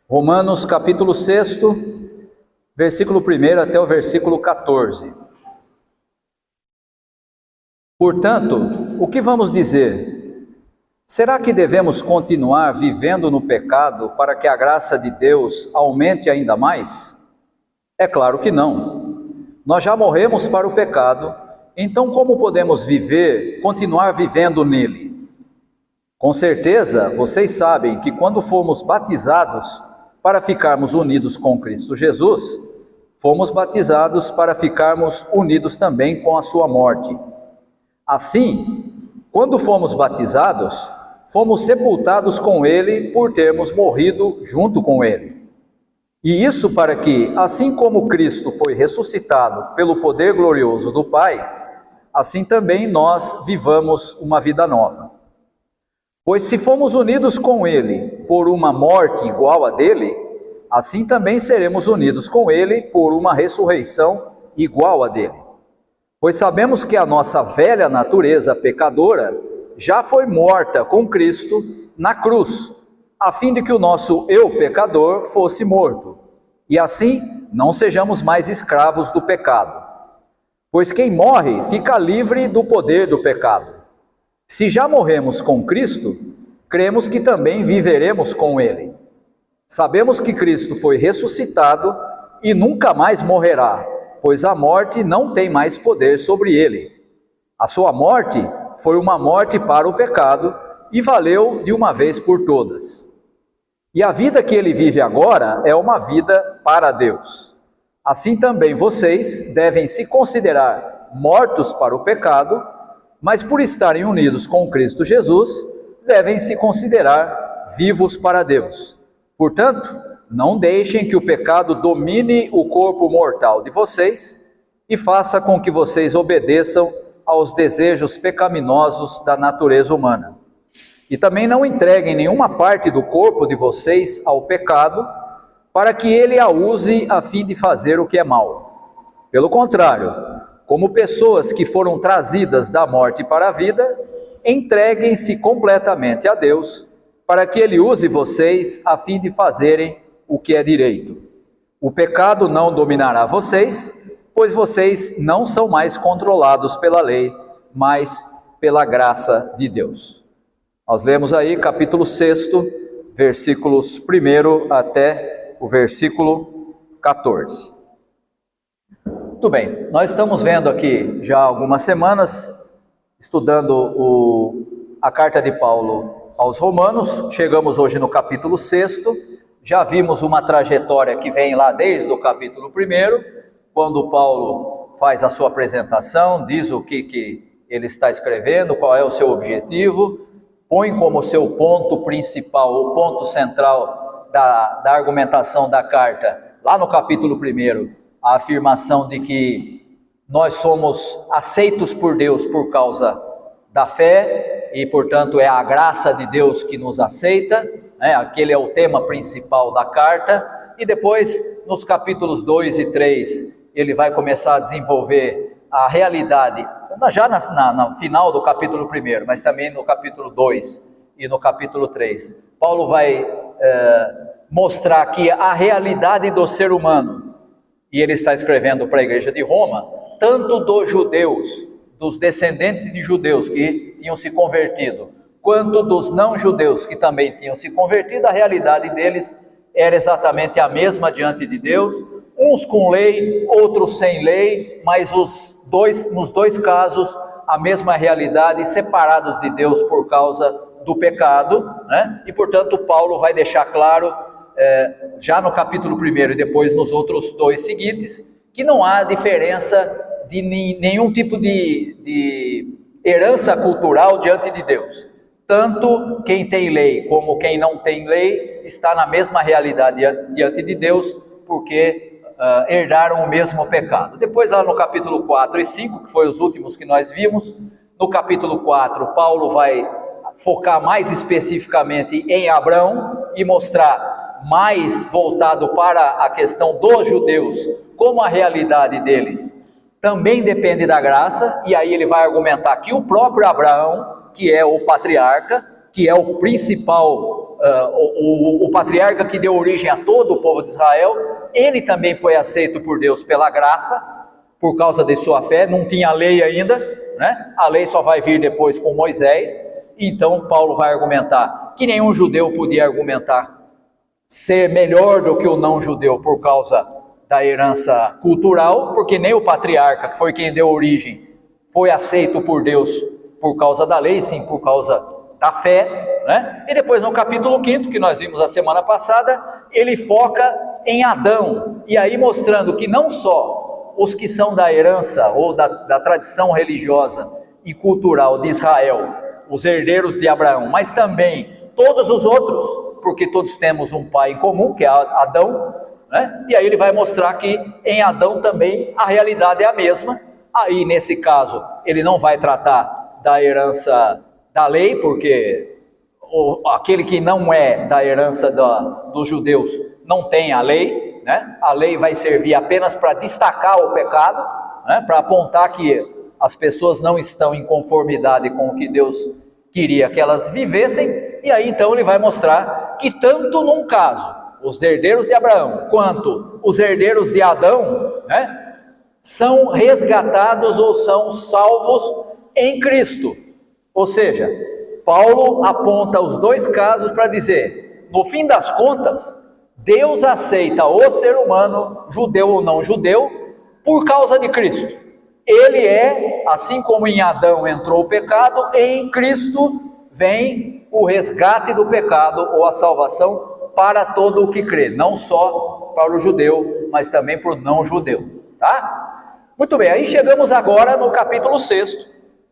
Romanos capítulo 6, versículo 1 até o versículo 14. Portanto, o que vamos dizer? Será que devemos continuar vivendo no pecado para que a graça de Deus aumente ainda mais? É claro que não. Nós já morremos para o pecado, então como podemos continuar vivendo nele? Com certeza, vocês sabem que quando fomos batizados para ficarmos unidos com Cristo Jesus, fomos batizados para ficarmos unidos também com a sua morte. Assim, quando fomos batizados, fomos sepultados com ele por termos morrido junto com ele. E isso para que, assim como Cristo foi ressuscitado pelo poder glorioso do Pai, assim também nós vivamos uma vida nova. Pois se fomos unidos com ele por uma morte igual a dele, assim também seremos unidos com ele por uma ressurreição igual a dele. Pois sabemos que a nossa velha natureza pecadora já foi morta com Cristo na cruz, a fim de que o nosso eu pecador fosse morto, e assim não sejamos mais escravos do pecado. Pois quem morre fica livre do poder do pecado. Se já morremos com Cristo, cremos que também viveremos com ele. Sabemos que Cristo foi ressuscitado e nunca mais morrerá, pois a morte não tem mais poder sobre ele. A sua morte foi uma morte para o pecado e valeu de uma vez por todas. E a vida que ele vive agora é uma vida para Deus. Assim também vocês devem se considerar mortos para o pecado, mas por estarem unidos com Cristo Jesus, devem se considerar vivos para Deus. Portanto, não deixem que o pecado domine o corpo mortal de vocês e faça com que vocês obedeçam aos desejos pecaminosos da natureza humana. E também não entreguem nenhuma parte do corpo de vocês ao pecado, para que ele a use a fim de fazer o que é mal. Pelo contrário, como pessoas que foram trazidas da morte para a vida, entreguem-se completamente a Deus, para que ele use vocês a fim de fazerem o que é direito. O pecado não dominará vocês, pois vocês não são mais controlados pela lei, mas pela graça de Deus. Nós lemos aí capítulo 6, versículos 1 até o versículo 14. Muito bem, nós estamos vendo aqui já há algumas semanas, estudando a carta de Paulo aos Romanos. Chegamos hoje no capítulo 6, já vimos uma trajetória que vem lá desde o capítulo 1, quando Paulo faz a sua apresentação, diz o que ele está escrevendo, qual é o seu objetivo, põe como seu ponto principal, o ponto central da argumentação da carta, lá no capítulo 1, a afirmação de que nós somos aceitos por Deus por causa da fé, e portanto é a graça de Deus que nos aceita, né? Aquele é o tema principal da carta. E depois, nos capítulos 2 e 3, ele vai começar a desenvolver a realidade, já no final do capítulo 1, mas também no capítulo 2 e no capítulo 3. Paulo vai mostrar que a realidade do ser humano, e ele está escrevendo para a igreja de Roma, tanto dos judeus, dos descendentes de judeus que tinham se convertido, quanto dos não-judeus que também tinham se convertido, a realidade deles era exatamente a mesma diante de Deus, uns com lei, outros sem lei, mas nos dois casos a mesma realidade, separados de Deus por causa do pecado, né? E portanto Paulo vai deixar claro, já no capítulo 1 e depois nos outros dois seguintes, que não há diferença de nenhum tipo de herança cultural diante de Deus. Tanto quem tem lei como quem não tem lei está na mesma realidade diante de Deus, porque herdaram o mesmo pecado. Depois lá no capítulo 4 e 5, que foi os últimos que nós vimos, no capítulo 4 Paulo vai focar mais especificamente em Abraão e mostrar mais voltado para a questão dos judeus, como a realidade deles também depende da graça, e aí ele vai argumentar que o próprio Abraão, que é o patriarca, que é o principal o patriarca que deu origem a todo o povo de Israel, ele também foi aceito por Deus pela graça, por causa de sua fé. Não tinha lei ainda, né? A lei só vai vir depois com Moisés. Então Paulo vai argumentar que nenhum judeu podia argumentar ser melhor do que o não judeu por causa da herança cultural, porque nem o patriarca, que foi quem deu origem, foi aceito por Deus por causa da lei, sim, por causa da fé, né? E depois no capítulo 5º, que nós vimos a semana passada, ele foca em Adão, e aí mostrando que não só os que são da herança ou da tradição religiosa e cultural de Israel, os herdeiros de Abraão, mas também todos os outros, porque todos temos um pai em comum, que é Adão, né? E aí ele vai mostrar que em Adão também a realidade é a mesma. Aí nesse caso ele não vai tratar da herança da lei, porque aquele que não é da herança dos judeus não tem a lei, né? A lei vai servir apenas para destacar o pecado, né? Para apontar que as pessoas não estão em conformidade com o que Deus queria que elas vivessem. E aí então ele vai mostrar que tanto num caso, os herdeiros de Abraão, quanto os herdeiros de Adão, né, são resgatados ou são salvos em Cristo. Ou seja, Paulo aponta os dois casos para dizer, no fim das contas, Deus aceita o ser humano, judeu ou não judeu, por causa de Cristo. Ele é, assim como em Adão entrou o pecado, em Cristo vem o resgate do pecado ou a salvação para todo o que crê, não só para o judeu, mas também para o não judeu, tá? Muito bem, aí chegamos agora no capítulo 6º,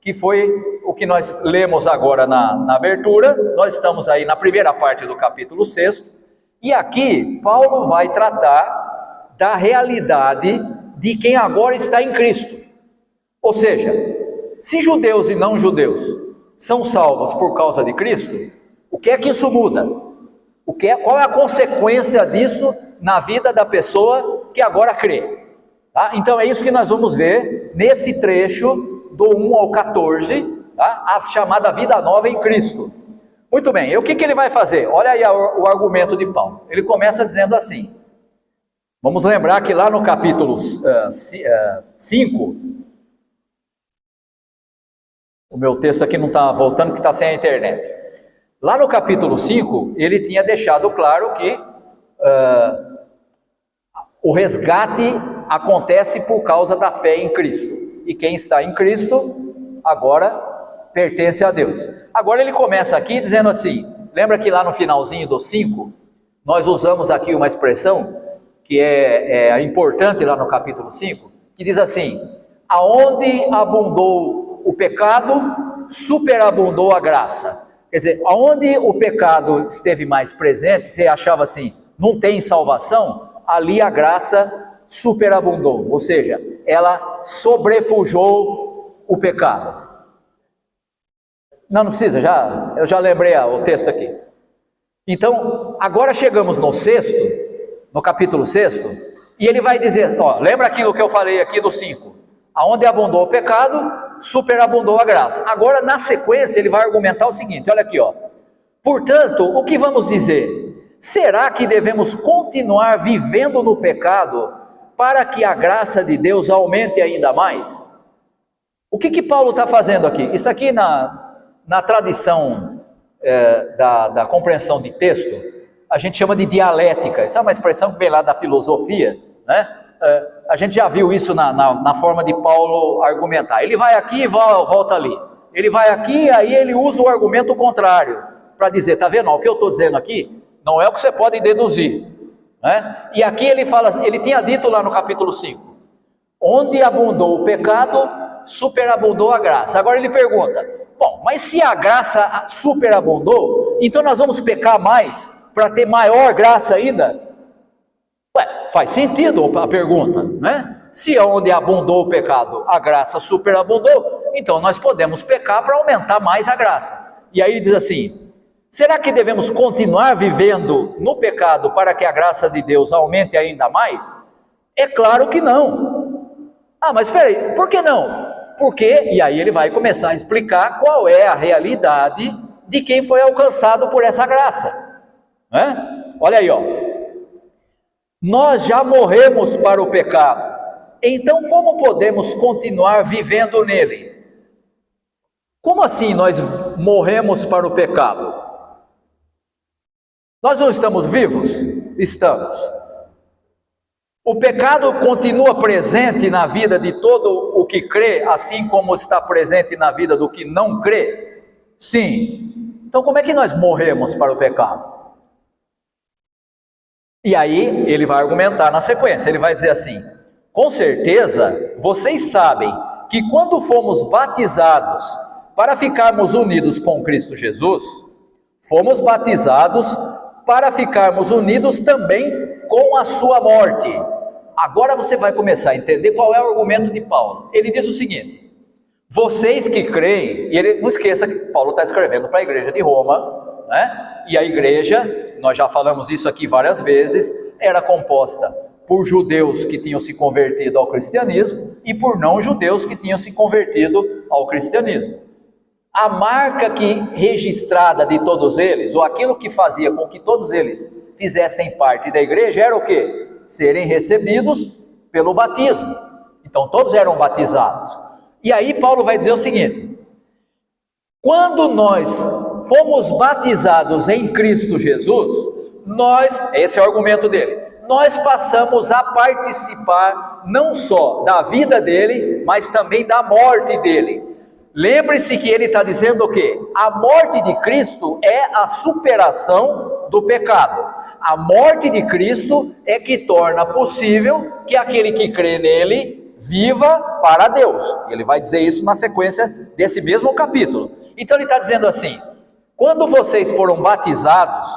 que foi o que nós lemos agora na abertura. Nós estamos aí na primeira parte do capítulo 6º, e aqui Paulo vai tratar da realidade de quem agora está em Cristo. Ou seja, se judeus e não judeus são salvos por causa de Cristo, o que é que isso muda? Qual é a consequência disso na vida da pessoa que agora crê? Tá? Então é isso que nós vamos ver nesse trecho do 1 ao 14, tá? A chamada vida nova em Cristo. Muito bem, e o que ele vai fazer? Olha aí o argumento de Paulo. Ele começa dizendo assim, vamos lembrar que lá no capítulo 5, o meu texto aqui não está voltando, que está sem a internet. Lá no capítulo 5, ele tinha deixado claro que o resgate acontece por causa da fé em Cristo. E quem está em Cristo, agora pertence a Deus. Agora ele começa aqui dizendo assim, lembra que lá no finalzinho do 5, nós usamos aqui uma expressão que é importante lá no capítulo 5, que diz assim, aonde abundou o pecado, superabundou a graça. Quer dizer, aonde o pecado esteve mais presente, você achava assim, não tem salvação, ali a graça superabundou, ou seja, ela sobrepujou o pecado. Não precisa, eu já lembrei o texto aqui. Então, agora chegamos no capítulo 6, e ele vai dizer, lembra aquilo que eu falei aqui do 5, aonde abundou o pecado, superabundou a graça. Agora, na sequência, ele vai argumentar o seguinte, olha aqui, portanto, o que vamos dizer? Será que devemos continuar vivendo no pecado para que a graça de Deus aumente ainda mais? O que Paulo está fazendo aqui? Isso aqui na tradição da compreensão de texto, a gente chama de dialética. Isso é uma expressão que vem lá da filosofia, né? A gente já viu isso na forma de Paulo argumentar. Ele vai aqui e volta ali. Ele vai aqui, aí ele usa o argumento contrário, para dizer, tá vendo? O que eu estou dizendo aqui não é o que você pode deduzir, né? E aqui ele fala, ele tinha dito lá no capítulo 5, onde abundou o pecado, superabundou a graça. Agora ele pergunta, bom, mas se a graça superabundou, então nós vamos pecar mais para ter maior graça ainda? Faz sentido a pergunta, né? Se onde abundou o pecado, a graça superabundou, então nós podemos pecar para aumentar mais a graça. E aí ele diz assim, será que devemos continuar vivendo no pecado para que a graça de Deus aumente ainda mais? É claro que não. Mas espera aí, por que não? Porque, e aí ele vai começar a explicar qual é a realidade de quem foi alcançado por essa graça. né? Olha aí, ó. Nós já morremos para o pecado. Então, como podemos continuar vivendo nele? Como assim nós morremos para o pecado? Nós não estamos vivos? Estamos. O pecado continua presente na vida de todo o que crê, assim como está presente na vida do que não crê? Sim. Então, como é que nós morremos para o pecado? E aí, ele vai argumentar na sequência, ele vai dizer assim: com certeza, vocês sabem que quando fomos batizados para ficarmos unidos com Cristo Jesus, fomos batizados para ficarmos unidos também com a sua morte. Agora você vai começar a entender qual é o argumento de Paulo. Ele diz o seguinte: vocês que creem, e ele não esqueça que Paulo está escrevendo para a igreja de Roma, né? E a igreja, nós já falamos isso aqui várias vezes, era composta por judeus que tinham se convertido ao cristianismo e por não judeus que tinham se convertido ao cristianismo. A marca registrada de todos eles, ou aquilo que fazia com que todos eles fizessem parte da igreja, era o quê? Serem recebidos pelo batismo. Então todos eram batizados. E aí Paulo vai dizer o seguinte: quando nós fomos batizados em Cristo Jesus, esse é o argumento dele, nós passamos a participar não só da vida dele, mas também da morte dele. Lembre-se que ele está dizendo o quê? A morte de Cristo é a superação do pecado. A morte de Cristo é que torna possível que aquele que crê nele viva para Deus. Ele vai dizer isso na sequência desse mesmo capítulo. Então ele está dizendo assim: quando vocês foram batizados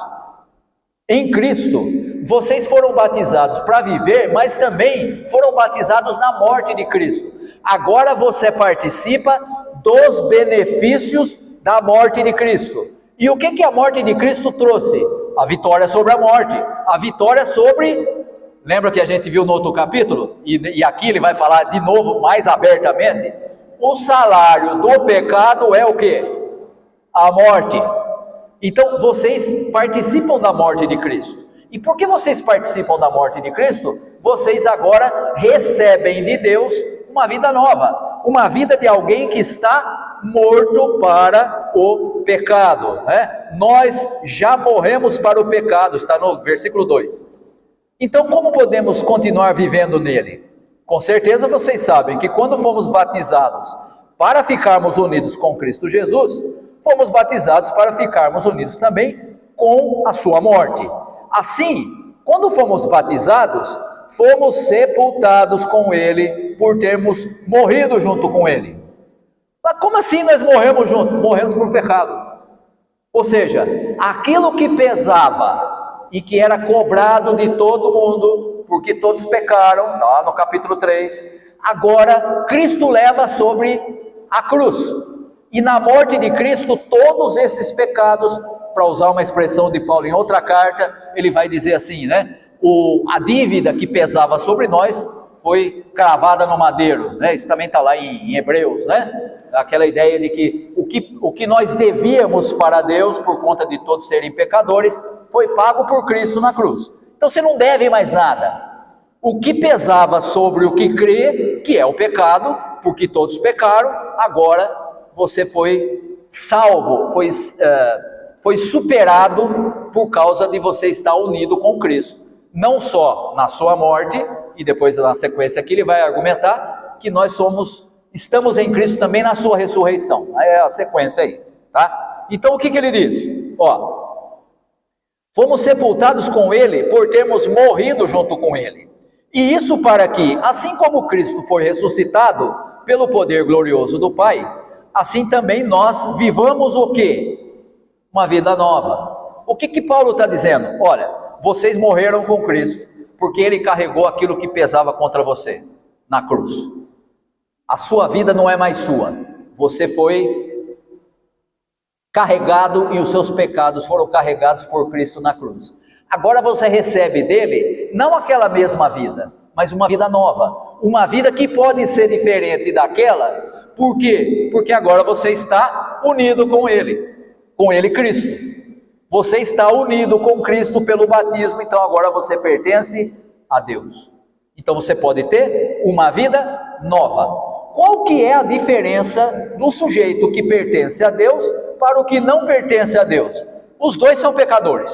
em Cristo, vocês foram batizados para viver, mas também foram batizados na morte de Cristo. Agora você participa dos benefícios da morte de Cristo. E o que a morte de Cristo trouxe? A vitória sobre a morte, a vitória sobre... Lembra que a gente viu no outro capítulo? E aqui ele vai falar de novo, mais abertamente. O salário do pecado é o quê? A morte. Então vocês participam da morte de Cristo. E por que vocês participam da morte de Cristo? Vocês agora recebem de Deus uma vida nova, uma vida de alguém que está morto para o pecado, né? Nós já morremos para o pecado, está no versículo 2. Então como podemos continuar vivendo nele? Com certeza vocês sabem que quando fomos batizados para ficarmos unidos com Cristo Jesus, fomos batizados para ficarmos unidos também com a sua morte. Assim, quando fomos batizados, fomos sepultados com ele por termos morrido junto com ele. Mas como assim nós morremos junto? Morremos por pecado. Ou seja, aquilo que pesava e que era cobrado de todo mundo, porque todos pecaram, lá no capítulo 3, agora Cristo leva sobre a cruz. E na morte de Cristo, todos esses pecados, para usar uma expressão de Paulo em outra carta, ele vai dizer assim, né? A dívida que pesava sobre nós foi cravada no madeiro, né? Isso também está lá em Hebreus, né? Aquela ideia de que o que nós devíamos para Deus, por conta de todos serem pecadores, foi pago por Cristo na cruz. Então você não deve mais nada. O que pesava sobre o que crê, que é o pecado, porque todos pecaram, agora você foi salvo, foi superado por causa de você estar unido com Cristo. Não só na sua morte, e depois na sequência aqui ele vai argumentar que nós estamos em Cristo também na sua ressurreição. Aí é a sequência aí, tá? Então o que ele diz? Ó, fomos sepultados com ele por termos morrido junto com ele. E isso para que, assim como Cristo foi ressuscitado pelo poder glorioso do Pai, assim também nós vivamos o quê? Uma vida nova. O que Paulo está dizendo? Olha, vocês morreram com Cristo, porque ele carregou aquilo que pesava contra você, na cruz. A sua vida não é mais sua. Você foi carregado e os seus pecados foram carregados por Cristo na cruz. Agora você recebe dele, não aquela mesma vida, mas uma vida nova. Uma vida que pode ser diferente daquela. Por quê? Porque agora você está unido com ele Cristo. Você está unido com Cristo pelo batismo, então agora você pertence a Deus. Então você pode ter uma vida nova. Qual que é a diferença do sujeito que pertence a Deus para o que não pertence a Deus? Os dois são pecadores.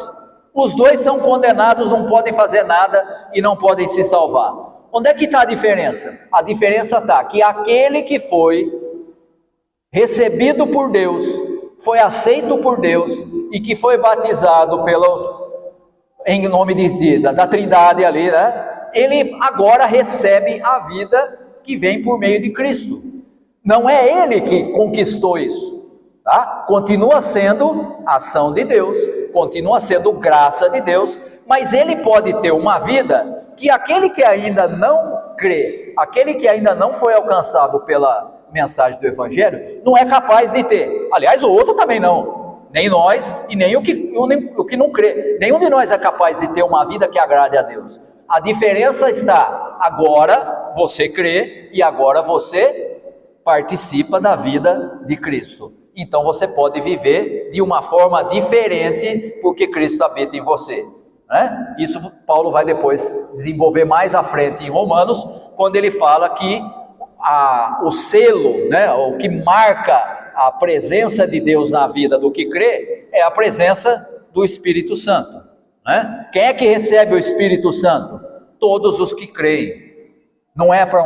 Os dois são condenados, não podem fazer nada e não podem se salvar. Onde é que está a diferença? A diferença está que aquele que foi recebido por Deus, foi aceito por Deus e que foi batizado em nome da Trindade ali, né? Ele agora recebe a vida que vem por meio de Cristo. Não é ele que conquistou isso. Tá? Continua sendo ação de Deus, continua sendo graça de Deus, mas ele pode ter uma vida que aquele que ainda não crê, aquele que ainda não foi alcançado pela mensagem do Evangelho, não é capaz de ter. Aliás, o outro também não, nem nós e nem o que não crê. Nenhum de nós é capaz de ter uma vida que agrade a Deus. A diferença está, agora você crê e agora você participa da vida de Cristo. Então você pode viver de uma forma diferente, porque Cristo habita em você. Né? Isso Paulo vai depois desenvolver mais à frente em Romanos, quando ele fala que o selo, né, o que marca a presença de Deus na vida do que crê, é a presença do Espírito Santo. Né? Quem é que recebe o Espírito Santo? Todos os que creem. Não é para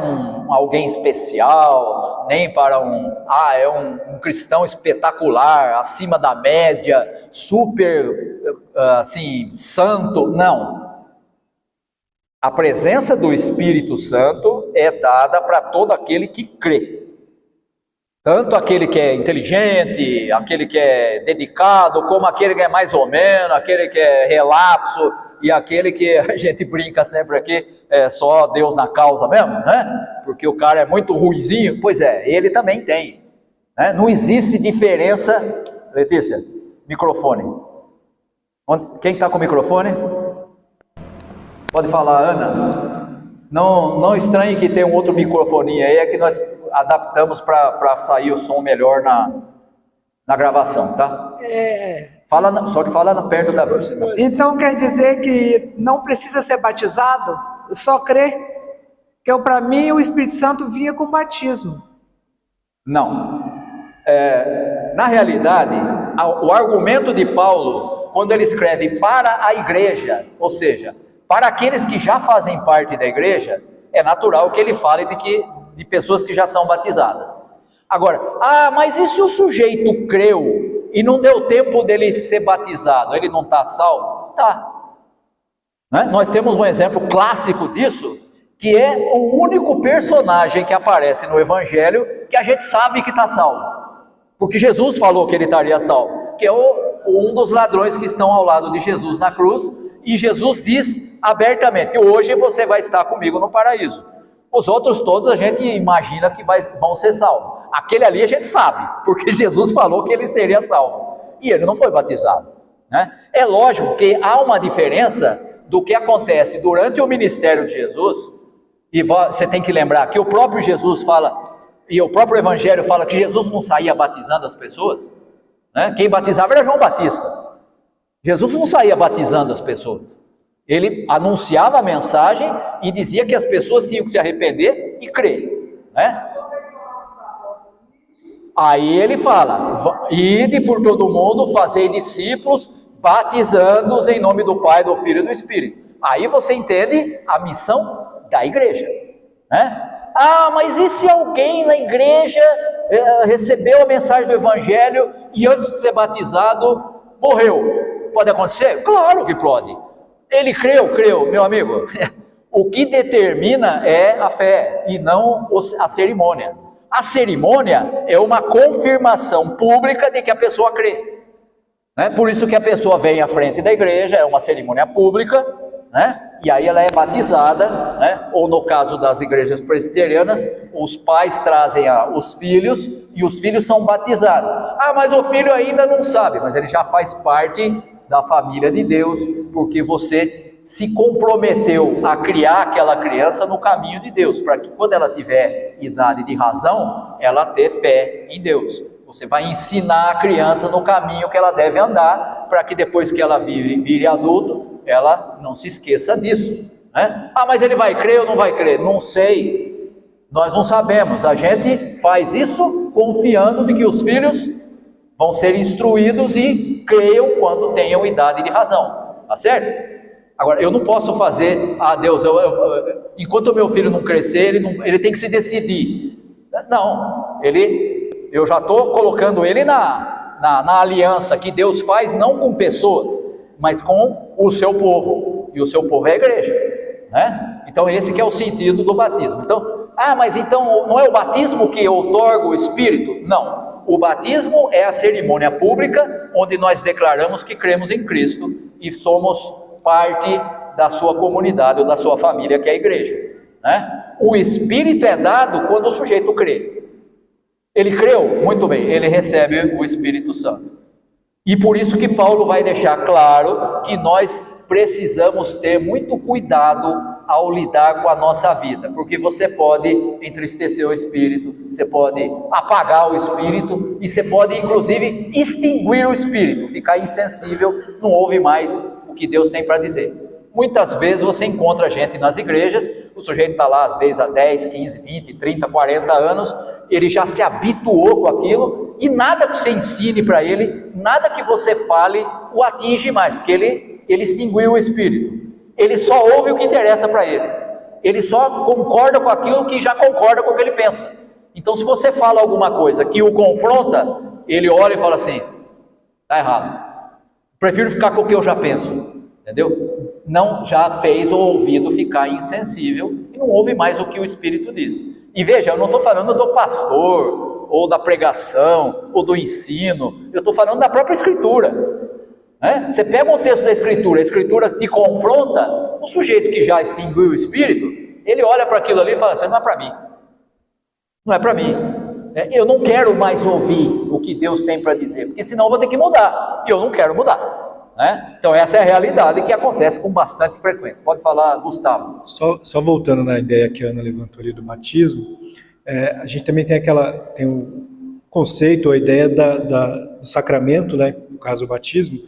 alguém especial, nem para um cristão espetacular, acima da média, super, assim, santo. Não. A presença do Espírito Santo é dada para todo aquele que crê. Tanto aquele que é inteligente, aquele que é dedicado, como aquele que é mais ou menos, aquele que é relapso, e aquele que a gente brinca sempre aqui, é só Deus na causa mesmo, né? Porque o cara é muito ruizinho. Pois é, ele também tem. Né? Não existe diferença. Letícia, microfone. Quem está com o microfone? Pode falar, Ana. Não estranhe que tem um outro microfone aí, é que nós adaptamos para sair o som melhor na gravação, tá? Só que fala perto da voz. Então quer dizer que não precisa ser batizado, só crer? Que para mim o Espírito Santo vinha com batismo. Não. Na realidade, o argumento de Paulo, quando ele escreve para a igreja, ou seja, para aqueles que já fazem parte da igreja, é natural que ele fale de pessoas que já são batizadas. Agora, mas e se o sujeito creu e não deu tempo dele ser batizado, ele não está salvo? Tá. Né? Nós temos um exemplo clássico disso, que é o único personagem que aparece no Evangelho que a gente sabe que está salvo. Porque Jesus falou que ele estaria salvo, que é um dos ladrões que estão ao lado de Jesus na cruz, e Jesus diz abertamente: hoje você vai estar comigo no paraíso. Os outros todos a gente imagina que vão ser salvos. Aquele ali a gente sabe, porque Jesus falou que ele seria salvo. E ele não foi batizado. Né? É lógico que há uma diferença do que acontece durante o ministério de Jesus. E você tem que lembrar que o próprio Jesus fala, e o próprio Evangelho fala que Jesus não saía batizando as pessoas. Né? Quem batizava era João Batista. Jesus não saía batizando as pessoas. Ele anunciava a mensagem e dizia que as pessoas tinham que se arrepender e crer. Né? Aí ele fala: ide por todo mundo, fazei discípulos, batizando-os em nome do Pai, do Filho e do Espírito. Aí você entende a missão da igreja. Né? Mas e se alguém na igreja recebeu a mensagem do Evangelho e antes de ser batizado morreu? Pode acontecer? Claro que pode. Ele creu, meu amigo. O que determina é a fé e não a cerimônia. A cerimônia é uma confirmação pública de que a pessoa crê. Né? Por isso que a pessoa vem à frente da igreja, é uma cerimônia pública, né? E aí ela é batizada, né? Ou no caso das igrejas presbiterianas, os pais trazem os filhos e os filhos são batizados. Mas o filho ainda não sabe, mas ele já faz parte da família de Deus, porque você se comprometeu a criar aquela criança no caminho de Deus, para que quando ela tiver idade de razão, ela ter fé em Deus. Você vai ensinar a criança no caminho que ela deve andar, para que depois que ela vire adulto, ela não se esqueça disso, né? Ah, mas ele vai crer ou não vai crer? Não sei, nós não sabemos. A gente faz isso confiando de que os filhos vão ser instruídos e creiam quando tenham idade de razão, tá certo? Agora, eu não posso fazer, Deus, enquanto o meu filho não crescer, ele tem que se decidir. Não, eu já estou colocando ele na aliança que Deus faz, não com pessoas, mas com o seu povo, e o seu povo é a igreja, né? Então esse que é o sentido do batismo. Então, mas então não é o batismo que outorga o Espírito? Não, o batismo é a cerimônia pública, onde nós declaramos que cremos em Cristo, e somos parte da sua comunidade, ou da sua família, que é a igreja, né? O Espírito é dado quando o sujeito crê. Ele creu, muito bem, ele recebe o Espírito Santo. E por isso que Paulo vai deixar claro que nós precisamos ter muito cuidado ao lidar com a nossa vida, porque você pode entristecer o Espírito, você pode apagar o Espírito, e você pode inclusive extinguir o Espírito, ficar insensível, não ouve mais o que Deus tem para dizer. Muitas vezes você encontra gente nas igrejas, o sujeito está lá às vezes há 10, 15, 20, 30, 40 anos, ele já se habituou com aquilo, e nada que você ensine para ele, nada que você fale o atinge mais, porque ele extinguiu o Espírito. Ele só ouve o que interessa para ele, ele só concorda com aquilo que já concorda com o que ele pensa. Então se você fala alguma coisa que o confronta, ele olha e fala assim, está errado, prefiro ficar com o que eu já penso, entendeu? Não, já fez o ouvido ficar insensível e não ouve mais o que o Espírito diz. E veja, eu não estou falando do pastor, ou da pregação, ou do ensino, eu estou falando da própria Escritura, né? Você pega um texto da Escritura, a Escritura te confronta, o sujeito que já extinguiu o Espírito, ele olha para aquilo ali e fala assim, não é para mim, não é para mim, eu não quero mais ouvir o que Deus tem para dizer, porque senão eu vou ter que mudar, e eu não quero mudar. Né? Então essa é a realidade que acontece com bastante frequência. Pode falar, Gustavo. Só voltando na ideia que a Ana levantou ali do batismo, a gente também tem um conceito, a ideia do sacramento, né? No caso o batismo,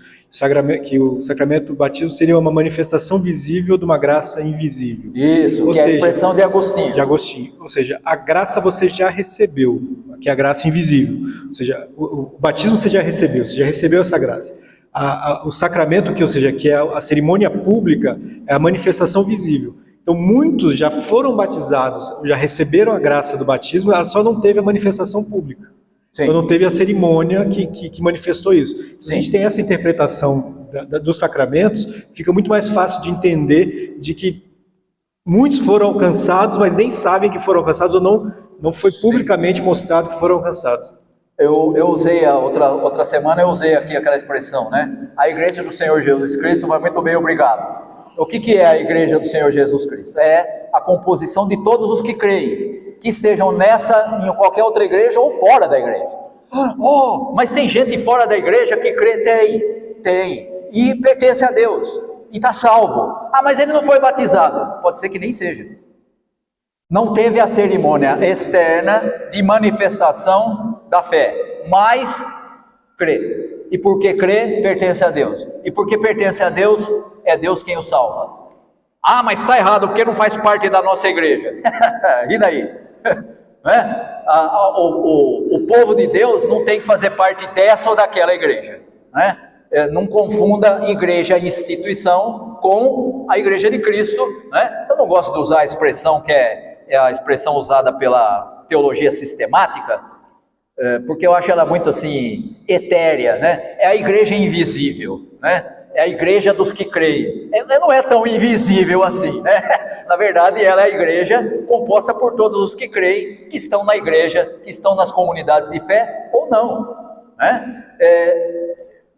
que o sacramento do batismo seria uma manifestação visível de uma graça invisível. Isso, ou que seja, é a expressão de Agostinho. Ou seja, a graça você já recebeu, que é a graça invisível. Ou seja, o batismo você já recebeu essa graça. O sacramento, que é a cerimônia pública, é a manifestação visível. Então muitos já foram batizados, já receberam a graça do batismo, ela só não teve a manifestação pública. Sim. Só não teve a cerimônia que manifestou isso. Se a gente tem essa interpretação dos sacramentos, fica muito mais fácil de entender de que muitos foram alcançados, mas nem sabem que foram alcançados, ou não foi publicamente mostrado que foram alcançados. Eu usei outra semana, eu usei aqui aquela expressão, né? A igreja do Senhor Jesus Cristo vai muito bem, obrigado. O que é a igreja do Senhor Jesus Cristo? É a composição de todos os que creem, que estejam nessa, em qualquer outra igreja ou fora da igreja. Mas tem gente fora da igreja que crê? Tem, e pertence a Deus, e está salvo. Mas ele não foi batizado, pode ser que nem seja. Não teve a cerimônia externa de manifestação da fé, mas crê. E porque crê, pertence a Deus. E porque pertence a Deus, é Deus quem o salva. Mas está errado, porque não faz parte da nossa igreja. E daí? Né? O povo de Deus não tem que fazer parte dessa ou daquela igreja. Né? Não confunda igreja e instituição com a igreja de Cristo. Né? Eu não gosto de usar a expressão que é a expressão usada pela teologia sistemática, porque eu acho ela muito assim, etérea, né? É a igreja invisível, né? É a igreja dos que creem. Ela não é tão invisível assim, né? Na verdade, ela é a igreja composta por todos os que creem, que estão na igreja, que estão nas comunidades de fé, ou não, né?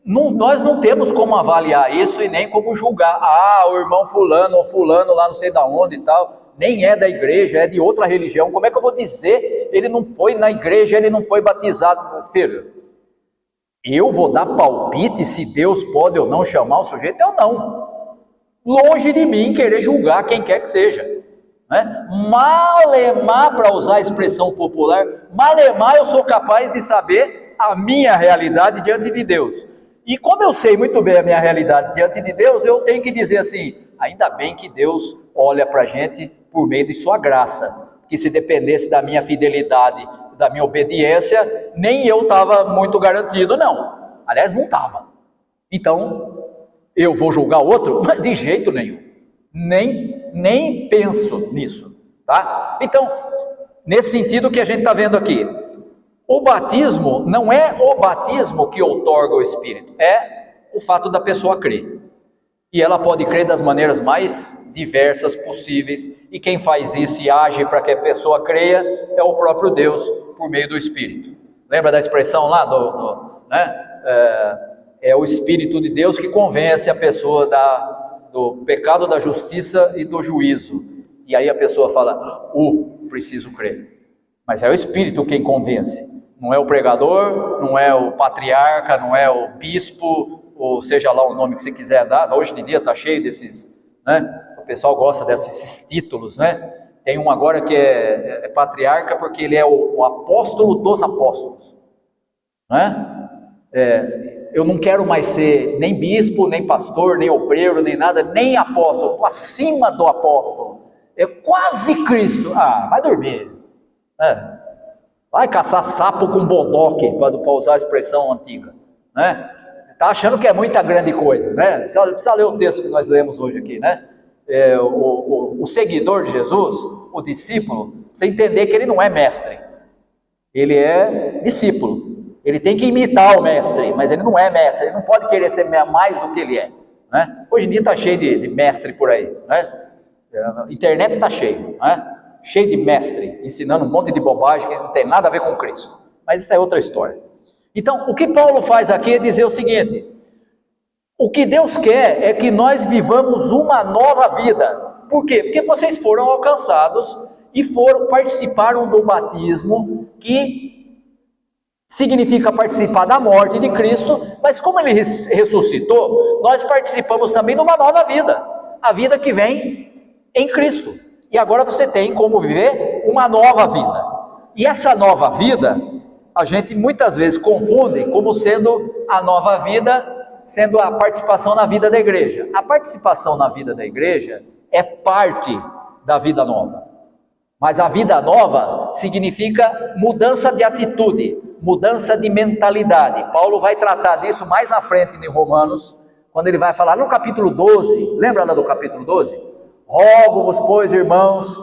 Nós não temos como avaliar isso e nem como julgar, o irmão fulano ou fulano lá não sei da onde e tal, nem é da igreja, é de outra religião, como é que eu vou dizer, ele não foi na igreja, ele não foi batizado? Filho, eu vou dar palpite se Deus pode ou não chamar o sujeito? Eu não. Longe de mim querer julgar quem quer que seja, né? Malemar, para usar a expressão popular, malemar eu sou capaz de saber a minha realidade diante de Deus. E como eu sei muito bem a minha realidade diante de Deus, eu tenho que dizer assim, ainda bem que Deus olha para a gente por meio de sua graça, que se dependesse da minha fidelidade, da minha obediência, nem eu estava muito garantido, não. Aliás, não estava. Então, eu vou julgar outro? De jeito nenhum. Nem penso nisso, tá? Então, nesse sentido que a gente está vendo aqui, o batismo não é o batismo que outorga o Espírito, é o fato da pessoa crer. E ela pode crer das maneiras mais diversas possíveis, e quem faz isso e age para que a pessoa creia é o próprio Deus, por meio do Espírito. Lembra da expressão lá, é o Espírito de Deus que convence a pessoa do pecado, da justiça e do juízo. E aí a pessoa fala, preciso crer. Mas é o Espírito quem convence. Não é o pregador, não é o patriarca, não é o bispo, ou seja lá o nome que você quiser dar. Hoje em dia está cheio desses, né? O pessoal gosta desses títulos, né? Tem um agora que é patriarca porque ele é o apóstolo dos apóstolos, né? Eu não quero mais ser nem bispo, nem pastor, nem obreiro, nem nada, nem apóstolo, estou acima do apóstolo, é quase Cristo. Vai dormir, vai caçar sapo com bodoque, para usar a expressão antiga, né? Está achando que é muita grande coisa, né? Precisa ler o texto que nós lemos hoje aqui, né? O seguidor de Jesus, o discípulo, precisa entender que ele não é mestre, ele é discípulo. Ele tem que imitar o mestre, mas ele não é mestre, ele não pode querer ser mais do que ele é, né? Hoje em dia está cheio de mestre por aí, né? A internet está cheio, né? Cheio de mestre, ensinando um monte de bobagem que não tem nada a ver com Cristo, mas isso é outra história. Então, o que Paulo faz aqui é dizer o seguinte, o que Deus quer é que nós vivamos uma nova vida. Por quê? Porque vocês foram alcançados e participaram do batismo, que significa participar da morte de Cristo, mas como ele ressuscitou, nós participamos também de uma nova vida, a vida que vem em Cristo. E agora você tem como viver uma nova vida. E essa nova vida, a gente muitas vezes confunde como sendo a nova vida, sendo a participação na vida da igreja. A participação na vida da igreja é parte da vida nova. Mas a vida nova significa mudança de atitude, mudança de mentalidade. Paulo vai tratar disso mais na frente em Romanos, quando ele vai falar no capítulo 12, lembra lá do capítulo 12? Rogo-vos, pois, irmãos,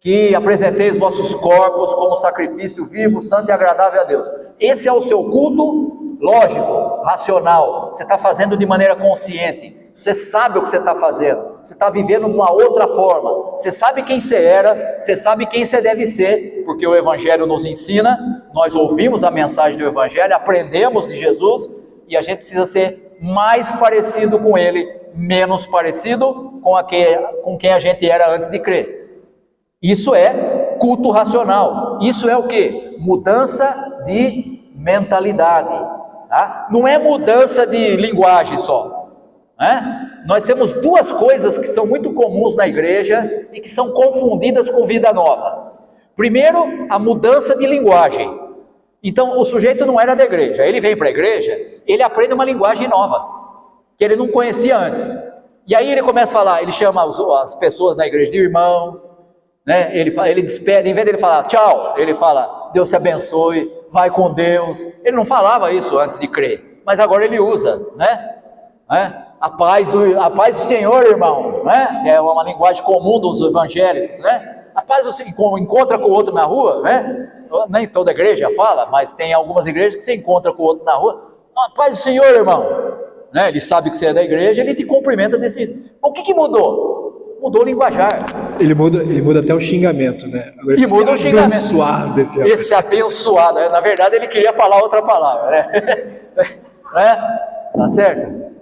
que apresenteis vossos corpos como sacrifício vivo, santo e agradável a Deus. Esse é o seu culto lógico, racional. Você está fazendo de maneira consciente. Você sabe o que você está fazendo. Você está vivendo de uma outra forma. Você sabe quem você era, você sabe quem você deve ser, porque o Evangelho nos ensina, nós ouvimos a mensagem do Evangelho, aprendemos de Jesus, e a gente precisa ser mais parecido com Ele, menos parecido com quem a gente era antes de crer. Isso é culto racional. Isso é o quê? Mudança de mentalidade. Tá? Não é mudança de linguagem só. Né? Nós temos duas coisas que são muito comuns na igreja e que são confundidas com vida nova. Primeiro, a mudança de linguagem. Então, o sujeito não era da igreja. Ele vem para a igreja, ele aprende uma linguagem nova, que ele não conhecia antes. E aí ele começa a falar, ele chama as pessoas na igreja de irmão, né? Ele despede, em vez de ele falar tchau, ele fala Deus te abençoe, vai com Deus. Ele não falava isso antes de crer, mas agora ele usa, né? A paz do Senhor, irmão, né? É uma linguagem comum dos evangélicos, né? A paz do Senhor, encontra com o outro na rua, né? Nem toda igreja fala, mas tem algumas igrejas que você encontra com o outro na rua. A paz do Senhor, irmão. Né? Ele sabe que você é da igreja, ele te cumprimenta desse. O que mudou? Mudou o linguajar. Ele muda até o xingamento, né? Agora e muda o xingamento. Abençoado esse abençoado, né? Na verdade ele queria falar outra palavra, né? Né? Tá certo?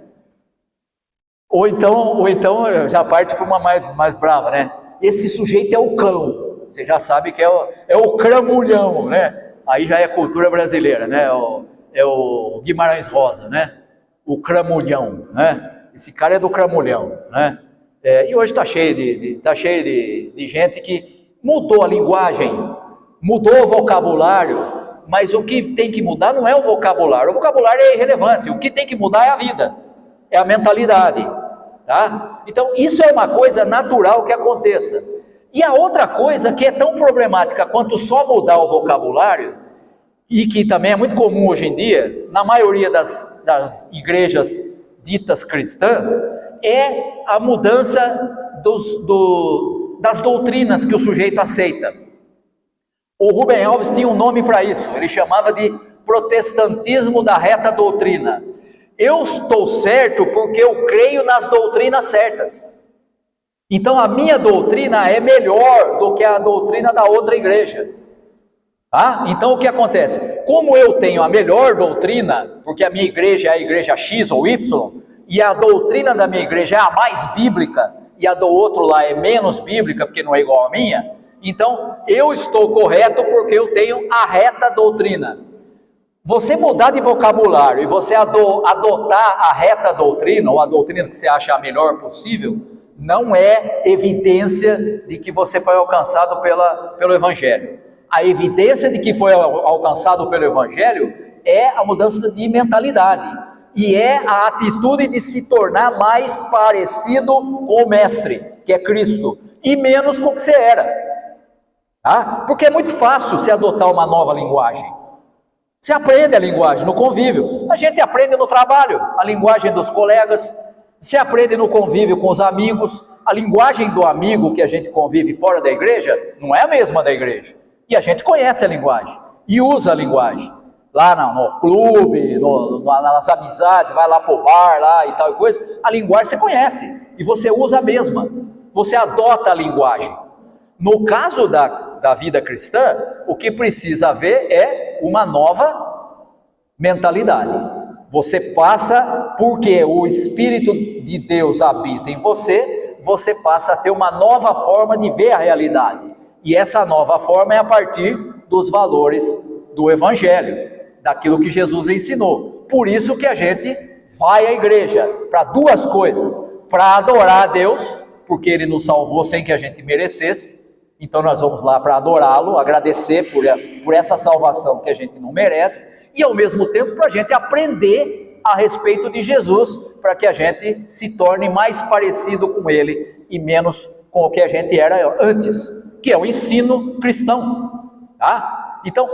Ou então já parte para uma mais brava, né? Esse sujeito é o cão. Você já sabe que é o cramulhão, né? Aí já é cultura brasileira, né? É o Guimarães Rosa, né? O cramulhão, né? Esse cara é do cramulhão, né? E hoje está cheio de gente que mudou a linguagem, mudou o vocabulário mas o que tem que mudar não é o vocabulário é irrelevante, o que tem que mudar é a vida, é a mentalidade, tá? Então isso é uma coisa natural que aconteça. E a outra coisa que é tão problemática quanto só mudar o vocabulário, e que também é muito comum hoje em dia, na maioria das igrejas ditas cristãs, é a mudança das doutrinas que o sujeito aceita. O Rubem Alves tinha um nome para isso, ele chamava de protestantismo da reta doutrina. Eu estou certo porque eu creio nas doutrinas certas. Então a minha doutrina é melhor do que a doutrina da outra igreja. Ah, então o que acontece? Como eu tenho a melhor doutrina, porque a minha igreja é a igreja X ou Y, e a doutrina da minha igreja é a mais bíblica, e a do outro lá é menos bíblica, porque não é igual à minha, então eu estou correto porque eu tenho a reta doutrina. Você mudar de vocabulário e você adotar a reta doutrina, ou a doutrina que você acha a melhor possível, não é evidência de que você foi alcançado pelo Evangelho. A evidência de que foi alcançado pelo Evangelho é a mudança de mentalidade, e é a atitude de se tornar mais parecido com o Mestre, que é Cristo, e menos com o que você era. Tá? Porque é muito fácil se adotar uma nova linguagem. Você aprende a linguagem no convívio, a gente aprende no trabalho, a linguagem dos colegas, você aprende no convívio com os amigos, a linguagem do amigo que a gente convive fora da igreja não é a mesma da igreja. E a gente conhece a linguagem e usa a linguagem. Lá no clube, nas amizades, vai lá pro bar lá e tal e coisa, a linguagem você conhece e você usa a mesma. Você adota a linguagem. No caso da vida cristã, o que precisa haver é uma nova mentalidade. Você passa, porque o Espírito de Deus habita em você, você passa a ter uma nova forma de ver a realidade. E essa nova forma é a partir dos valores do Evangelho, daquilo que Jesus ensinou. Por isso que a gente vai à igreja, para duas coisas: para adorar a Deus, porque Ele nos salvou sem que a gente merecesse, então nós vamos lá para adorá-lo, agradecer por essa salvação que a gente não merece, e ao mesmo tempo para a gente aprender a respeito de Jesus, para que a gente se torne mais parecido com Ele e menos com o que a gente era antes, que é o ensino cristão, tá? Então,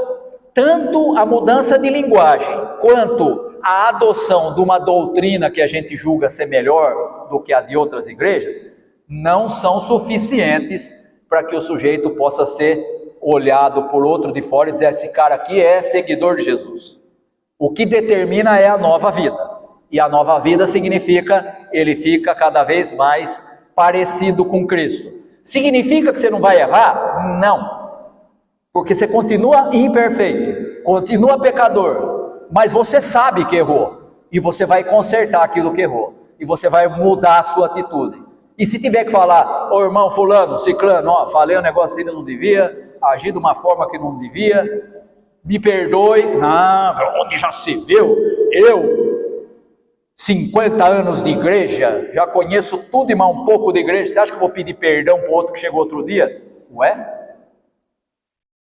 tanto a mudança de linguagem, quanto a adoção de uma doutrina que a gente julga ser melhor do que a de outras igrejas, não são suficientes para que o sujeito possa ser olhado por outro de fora e dizer: esse cara aqui é seguidor de Jesus. O que determina é a nova vida, e a nova vida significa, ele fica cada vez mais parecido com Cristo. Significa que você não vai errar? Não, porque você continua imperfeito, continua pecador, mas você sabe que errou, e você vai consertar aquilo que errou, e você vai mudar a sua atitude. E se tiver que falar: ô irmão fulano, ciclano, ó, falei um negócio que não devia, agi de uma forma que não devia, me perdoe. Não, onde já se viu? Eu, 50 anos de igreja, já conheço tudo e mais um pouco de igreja, você acha que eu vou pedir perdão para o outro que chegou outro dia? Ué?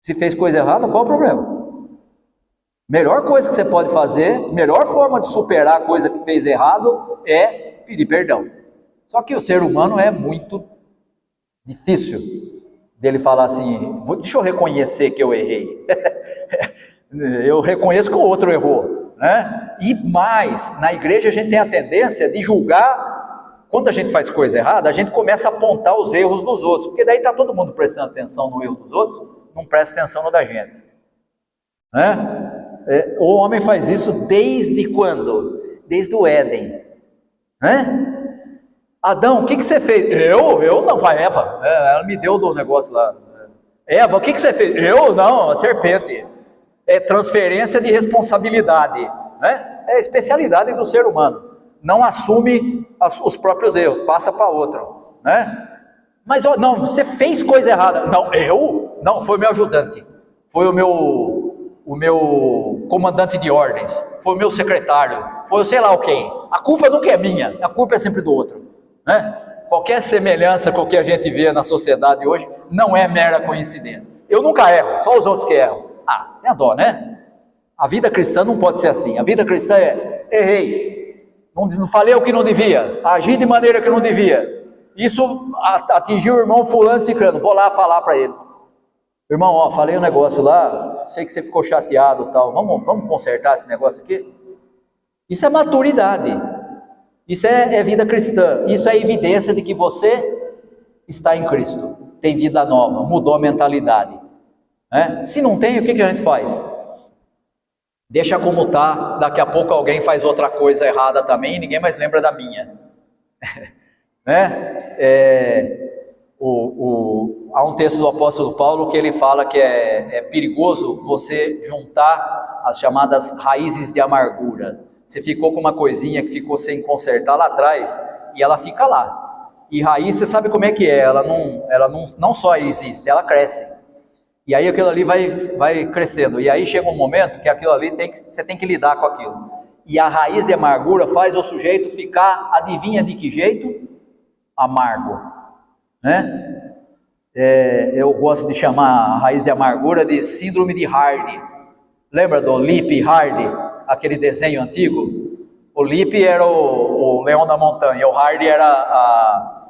Se fez coisa errada, qual o problema? Melhor coisa que você pode fazer, melhor forma de superar a coisa que fez errado é pedir perdão. Só que o ser humano é muito difícil dele falar assim: deixa eu reconhecer que eu errei. Eu reconheço que o outro errou, né? E mais, na igreja a gente tem a tendência de julgar. Quando a gente faz coisa errada, a gente começa a apontar os erros dos outros, porque daí está todo mundo prestando atenção no erro dos outros, não presta atenção no da gente, né? O homem faz isso desde quando? Desde o Éden, né? Adão, o que você fez? Eu não, vai Eva, ela me deu do negócio lá. Eva, o que você fez? Eu não, a serpente. É transferência de responsabilidade, né? É a especialidade do ser humano. Não assume os próprios erros, passa para outro, né? Mas não, você fez coisa errada. Não, eu? Não, foi o meu ajudante, foi o meu comandante de ordens, foi o meu secretário, foi sei lá o quem. A culpa nunca é minha, a culpa é sempre do outro, né? Qualquer semelhança com o que a gente vê na sociedade hoje não é mera coincidência. Eu nunca erro, só os outros que erram. Tenha dó, né? A vida cristã não pode ser assim. A vida cristã é: errei, não falei o que não devia, agi de maneira que não devia. Isso atingiu o irmão fulano ciclano, vou lá falar para ele: irmão, ó, falei um negócio lá, sei que você ficou chateado e tal, vamos consertar esse negócio aqui? Isso é maturidade, isso é vida cristã, isso é evidência de que você está em Cristo, tem vida nova, mudou a mentalidade. Se não tem, o que a gente faz? Deixa como está, daqui a pouco alguém faz outra coisa errada também e ninguém mais lembra da minha. Há um texto do apóstolo Paulo que ele fala que é perigoso você juntar as chamadas raízes de amargura. Você ficou com uma coisinha que ficou sem consertar lá atrás e ela fica lá. E raiz, você sabe como é que é, ela não só existe, ela cresce. E aí aquilo ali vai crescendo. E aí chega um momento que aquilo ali você tem que lidar com aquilo. E a raiz de amargura faz o sujeito ficar, adivinha de que jeito? Amargo. Eu gosto de chamar a raiz de amargura de síndrome de Hardy. Lembra do Lip Hardy? Aquele desenho antigo? O Lip era o leão da montanha, o Hardy era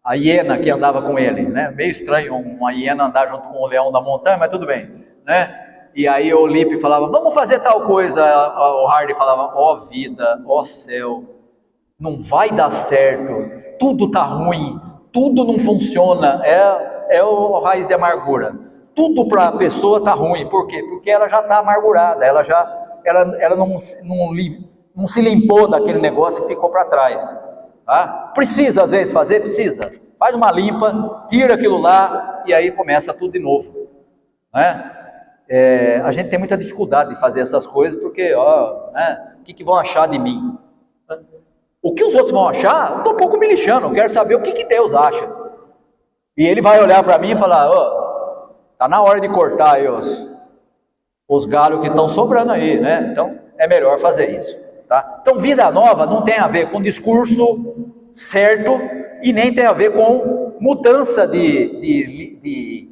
a hiena que andava com ele, né? Meio estranho uma hiena andar junto com o leão da montanha, mas tudo bem, né? E aí o Lipe falava: vamos fazer tal coisa. O Hardy falava: ó vida, ó céu, não vai dar certo, tudo tá ruim, tudo não funciona. É o raiz de amargura. Tudo para a pessoa tá ruim. Por quê? Porque ela já está amargurada, ela não se limpou daquele negócio e ficou para trás. Precisa às vezes fazer? Precisa. Faz uma limpa, tira aquilo lá e aí começa tudo de novo. A gente tem muita dificuldade de fazer essas coisas porque, o que vão achar de mim? O que os outros vão achar, estou um pouco me lixando, eu quero saber o que Deus acha. E ele vai olhar para mim e falar: está na hora de cortar aí os galhos que estão sobrando aí, né? Então é melhor fazer isso. Tá? Então, vida nova não tem a ver com discurso certo e nem tem a ver com mudança de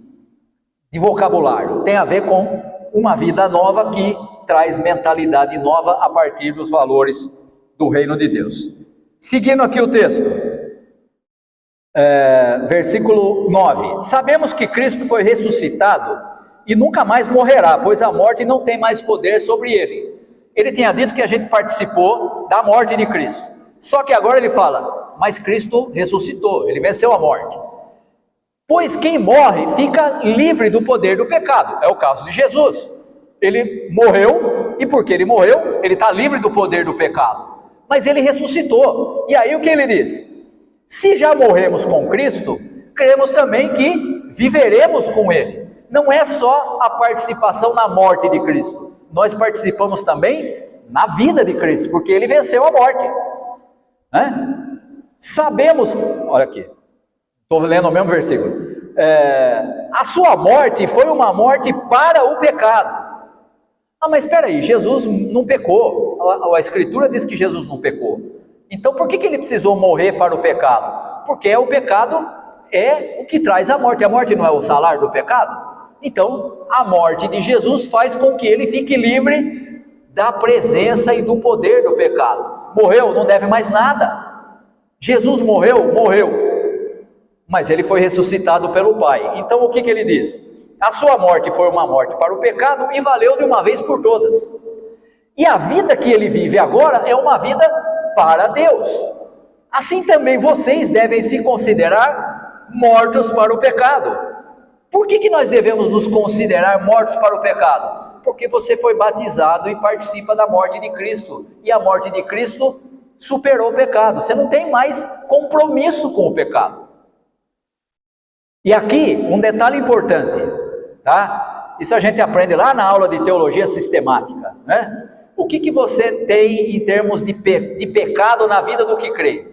vocabulário. Tem a ver com uma vida nova que traz mentalidade nova a partir dos valores do reino de Deus. Seguindo aqui o texto, versículo 9: sabemos que Cristo foi ressuscitado e nunca mais morrerá, pois a morte não tem mais poder sobre ele. Ele tinha dito que a gente participou da morte de Cristo. Só que agora ele fala: mas Cristo ressuscitou, ele venceu a morte. Pois quem morre fica livre do poder do pecado. É o caso de Jesus. Ele morreu, e porque ele morreu, ele está livre do poder do pecado. Mas ele ressuscitou. E aí o que ele diz? Se já morremos com Cristo, cremos também que viveremos com ele. Não é só a participação na morte de Cristo. Nós participamos também na vida de Cristo, porque ele venceu a morte. Sabemos, olha aqui, estou lendo o mesmo versículo. A sua morte foi uma morte para o pecado. Mas espera aí, Jesus não pecou. A Escritura diz que Jesus não pecou. Então por que ele precisou morrer para o pecado? Porque o pecado é o que traz a morte. A morte não é o salário do pecado? Então, a morte de Jesus faz com que ele fique livre da presença e do poder do pecado. Morreu, não deve mais nada. Jesus morreu, mas ele foi ressuscitado pelo Pai. Então, o que ele diz? A sua morte foi uma morte para o pecado e valeu de uma vez por todas. E a vida que ele vive agora é uma vida para Deus. Assim também vocês devem se considerar mortos para o pecado. Por que nós devemos nos considerar mortos para o pecado? Porque você foi batizado e participa da morte de Cristo. E a morte de Cristo superou o pecado. Você não tem mais compromisso com o pecado. E aqui, um detalhe importante, tá? Isso a gente aprende lá na aula de teologia sistemática, né? O que você tem em termos de pecado na vida do que crê?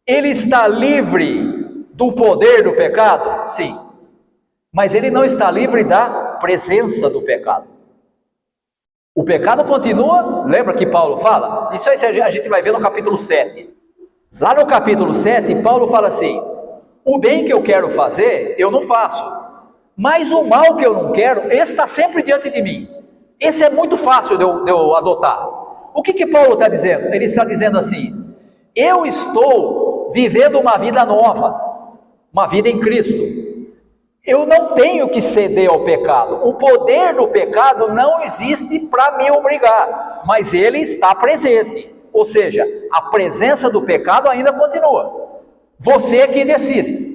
Ele está livre do poder do pecado? Sim. Mas ele não está livre da presença do pecado. O pecado continua, lembra que Paulo fala? Isso aí a gente vai ver no capítulo 7. Lá no capítulo 7, Paulo fala assim: o bem que eu quero fazer, eu não faço, Mas o mal que eu não quero, esse está sempre diante de mim. Esse é muito fácil de eu adotar. O que Paulo está dizendo? Ele está dizendo assim: eu estou vivendo uma vida nova, uma vida em Cristo. Eu não tenho que ceder ao pecado. O poder do pecado não existe para me obrigar, mas ele está presente. Ou seja, a presença do pecado ainda continua. Você que decide.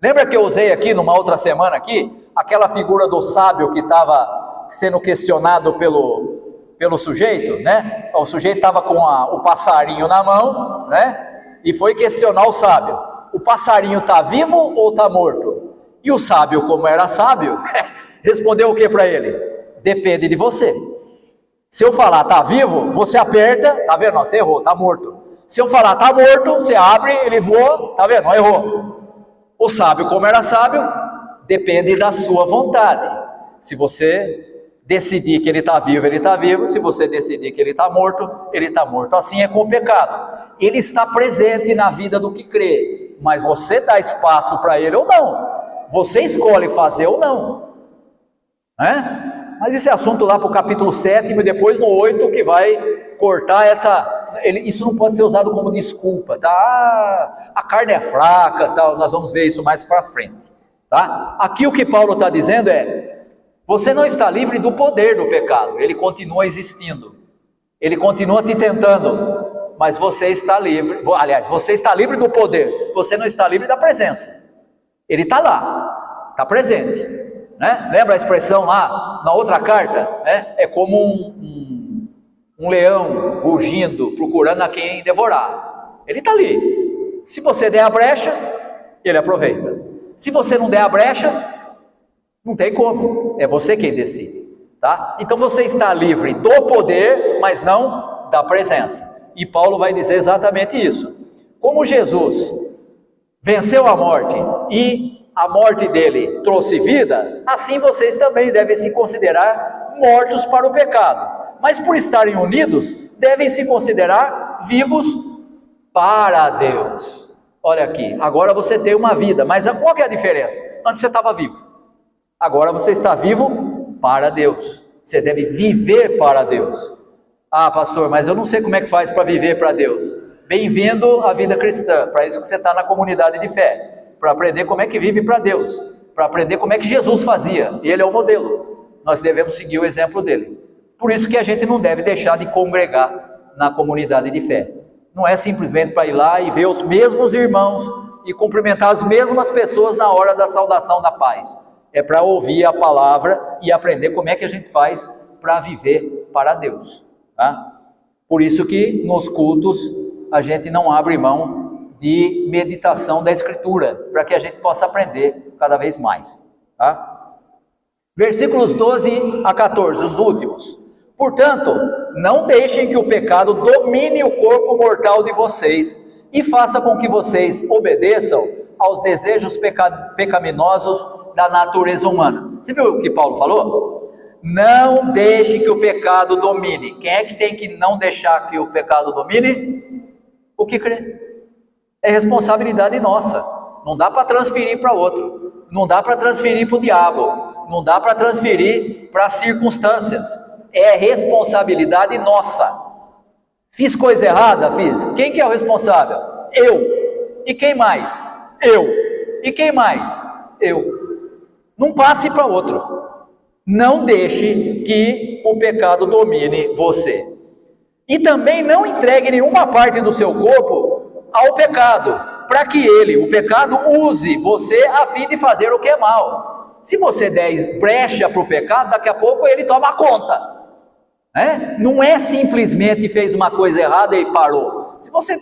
Lembra que eu usei aqui numa outra semana aqui, aquela figura do sábio que estava sendo questionado pelo sujeito, né? O sujeito estava com o passarinho na mão, né? E foi questionar o sábio: o passarinho está vivo ou está morto? E o sábio, como era sábio, respondeu o que para ele? Depende de você. Se eu falar está vivo, você aperta, tá vendo? Não, você errou, está morto. Se eu falar está morto, você abre, ele voa, tá vendo? Não errou. O sábio, como era sábio, depende da sua vontade. Se você decidir que ele está vivo, ele está vivo. Se você decidir que ele está morto, ele está morto. Assim é com o pecado. Ele está presente na vida do que crê, mas você dá espaço para ele ou não. Você escolhe fazer ou não, né? Mas esse é assunto lá para o capítulo 7 e depois no 8 que vai cortar isso não pode ser usado como desculpa, tá? A carne é fraca, tal. Nós vamos ver isso mais para frente, tá? Aqui o que Paulo está dizendo é: você não está livre do poder do pecado, ele continua existindo, ele continua te tentando, mas você está livre. Aliás, você está livre do poder, você não está livre da presença. Ele está lá, está presente, né? Lembra a expressão lá na outra carta? Né? É como um leão rugindo, procurando a quem devorar. Ele está ali. Se você der a brecha, ele aproveita. Se você não der a brecha, não tem como. É você quem decide, tá? Então você está livre do poder, mas não da presença. E Paulo vai dizer exatamente isso. Como Jesus venceu a morte e a morte dele trouxe vida, assim vocês também devem se considerar mortos para o pecado, mas por estarem unidos, devem se considerar vivos para Deus. Olha aqui, agora você tem uma vida, mas qual que é a diferença? Antes você estava vivo, agora você está vivo para Deus. Você deve viver para Deus. Ah, pastor, mas eu não sei como é que faz para viver para Deus. Bem-vindo à vida cristã, para isso que você está na comunidade de fé, para aprender como é que vive para Deus, para aprender como é que Jesus fazia. Ele é o modelo, nós devemos seguir o exemplo dele. Por isso que a gente não deve deixar de congregar na comunidade de fé. Não é simplesmente para ir lá e ver os mesmos irmãos e cumprimentar as mesmas pessoas na hora da saudação da paz. É para ouvir a palavra e aprender como é que a gente faz para viver para Deus, tá? Por isso que nos cultos a gente não abre mão de meditação da Escritura, para que a gente possa aprender cada vez mais, tá? Versículos 12 a 14, os últimos. Portanto, não deixem que o pecado domine o corpo mortal de vocês e faça com que vocês obedeçam aos desejos pecaminosos da natureza humana. Você viu o que Paulo falou? Não deixe que o pecado domine. Quem é que tem que não deixar que o pecado domine? O que crê. É responsabilidade nossa. Não dá para transferir para outro. Não dá para transferir para o diabo. Não dá para transferir para as circunstâncias. É responsabilidade nossa. Fiz coisa errada? Fiz. Quem que é o responsável? Eu. E quem mais? Eu. E quem mais? Eu. Não passe para outro. Não deixe que o pecado domine você. E também não entregue nenhuma parte do seu corpo ao pecado, para que ele, o pecado, use você a fim de fazer o que é mal. Se você der brecha para o pecado, daqui a pouco ele toma conta, né? Não é simplesmente fez uma coisa errada e parou. Se você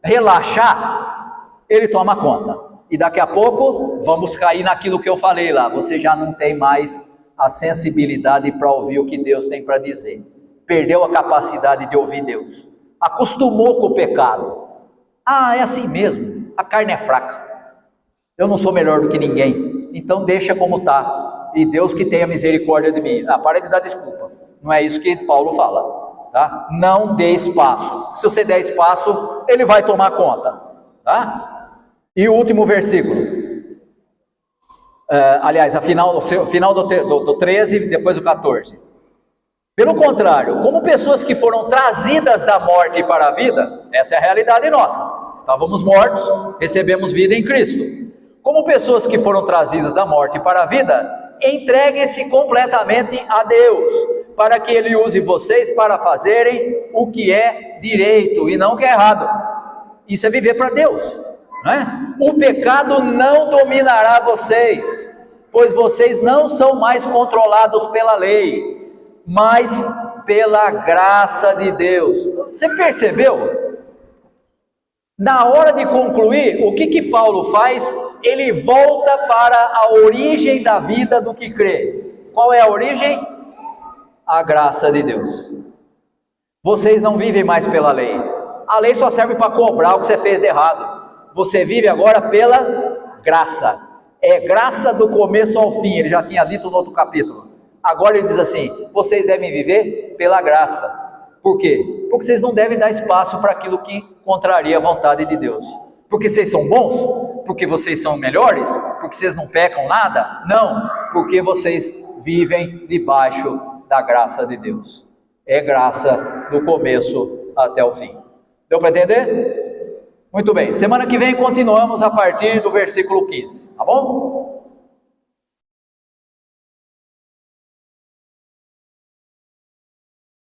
relaxar, ele toma conta. E daqui a pouco vamos cair naquilo que eu falei lá. Você já não tem mais a sensibilidade para ouvir o que Deus tem para dizer. Perdeu a capacidade de ouvir Deus. Acostumou com o pecado. Ah, é assim mesmo. A carne é fraca. Eu não sou melhor do que ninguém. Então deixa como está. E Deus que tenha misericórdia de mim. Ah, para de dar desculpa. Não é isso que Paulo fala, tá? Não dê espaço. Se você der espaço, ele vai tomar conta, tá? E o último versículo. aliás, o final do 13 e depois do 14. Pelo contrário, como pessoas que foram trazidas da morte para a vida, essa é a realidade nossa. Estávamos mortos, recebemos vida em Cristo. Como pessoas que foram trazidas da morte para a vida, entreguem-se completamente a Deus, para que Ele use vocês para fazerem o que é direito e não o que é errado. Isso é viver para Deus, não é? O pecado não dominará vocês, pois vocês não são mais controlados pela lei, mas pela graça de Deus. Você percebeu? Na hora de concluir, o que Paulo faz? Ele volta para a origem da vida do que crê. Qual é a origem? A graça de Deus. Vocês não vivem mais pela lei. A lei só serve para cobrar o que você fez de errado. Você vive agora pela graça. É graça do começo ao fim. Ele já tinha dito no outro capítulo. Agora ele diz assim: vocês devem viver pela graça. Por quê? Porque vocês não devem dar espaço para aquilo que contraria a vontade de Deus. Porque vocês são bons? Porque vocês são melhores? Porque vocês não pecam nada? Não, porque vocês vivem debaixo da graça de Deus. É graça do começo até o fim. Deu para entender? Muito bem, semana que vem continuamos a partir do versículo 15, tá bom?